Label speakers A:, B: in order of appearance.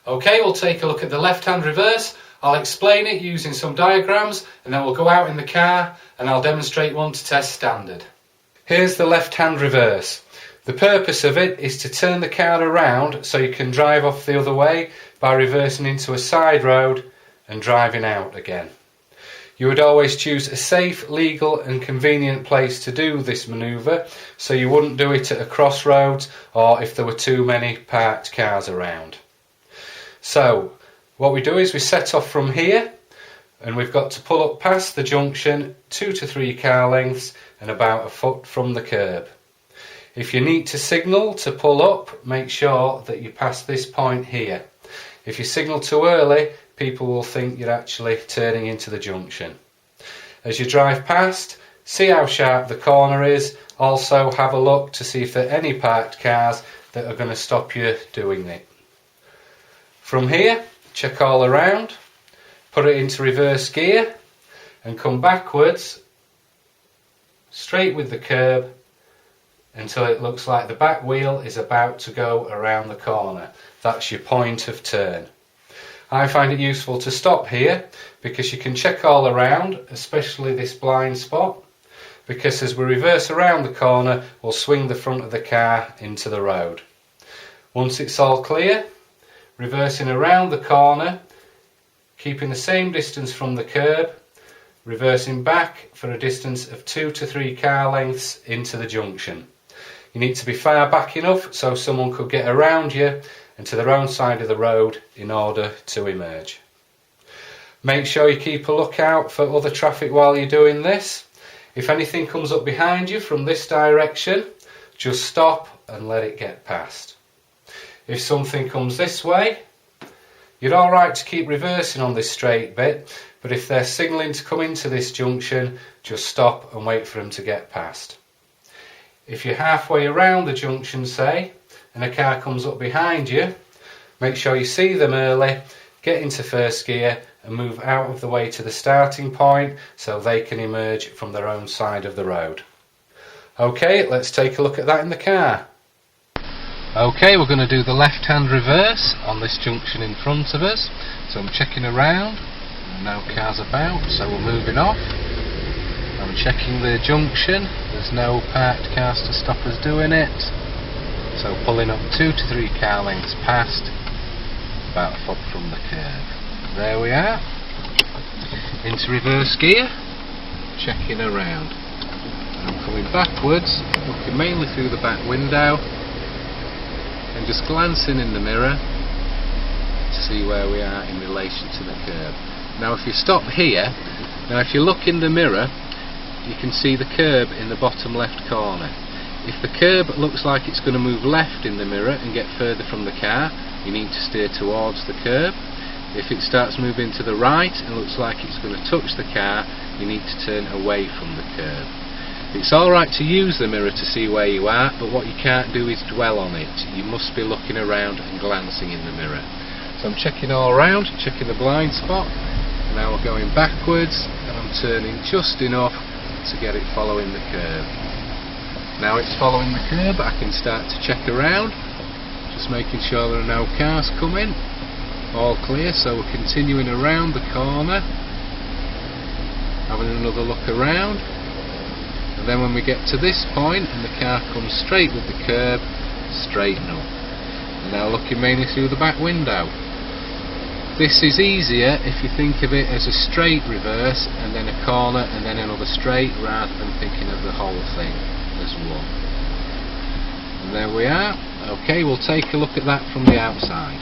A: Okay, we'll take a look at the left-hand reverse. I'll explain it using some diagrams and then we'll go out in the car and I'll demonstrate one to test standard. Here's the left-hand reverse. The purpose of it is to turn the car around so you can drive off the other way by reversing into a side road and driving out again. You would always choose a safe, legal and convenient place to do this manoeuvre, so you wouldn't do it at a crossroads or if there were too many parked cars around. So what we do is we set off from here and we've got to pull up past the junction 2 to 3 car lengths and about a foot from the curb. If you need to signal to pull up, make sure that you pass this point here. If you signal too early, people will think you're actually turning into the junction. As you drive past, see how sharp the corner is. Also have a look to see if there are any parked cars that are going to stop you doing it. From here, check all around, put it into reverse gear and come backwards straight with the curb until it looks like the back wheel is about to go around the corner. That's your point of turn. I find it useful to stop here because you can check all around, especially this blind spot, because as we reverse around the corner we'll swing the front of the car into the road. Once it's all clear, reversing around the corner, keeping the same distance from the curb, reversing back for a distance of 2 to 3 car lengths into the junction. You need to be far back enough so someone could get around you and to their own side of the road in order to emerge. Make sure you keep a lookout for other traffic while you're doing this. If anything comes up behind you from this direction, just stop and let it get past. If something comes this way, you're alright to keep reversing on this straight bit, but if they're signalling to come into this junction, just stop and wait for them to get past. If you're halfway around the junction, say, and a car comes up behind you, make sure you see them early, get into first gear and move out of the way to the starting point so they can emerge from their own side of the road. Okay, let's take a look at that in the car. Okay, we're going to do the left-hand reverse on this junction in front of us. So I'm checking around, no cars about, so we're moving off. I'm checking the junction, there's no parked cars to stop us doing it. So pulling up 2 to 3 car lengths past, about a foot from the curb. There we are. Into reverse gear, checking around. And I'm coming backwards, looking mainly through the back window and just glancing in the mirror to see where we are in relation to the curb. Now if you stop here, now if you look in the mirror, you can see the curb in the bottom left corner. If the curb looks like it's going to move left in the mirror and get further from the car, you need to steer towards the curb. If it starts moving to the right and looks like it's going to touch the car, you need to turn away from the curb. It's alright to use the mirror to see where you are, but what you can't do is dwell on it. You must be looking around and glancing in the mirror. So I'm checking all around, checking the blind spot. Now we're going backwards and I'm turning just enough to get it following the curb. Now it's following the curb, I can start to check around, just making sure there are no cars coming. All clear, so we're continuing around the corner, having another look around. And then when we get to this point and the car comes straight with the curb, straighten up. And now looking mainly through the back window. This is easier if you think of it as a straight reverse and then a corner and then another straight, rather than thinking of the whole thing as one. And there we are. Okay, we'll take a look at that from the outside.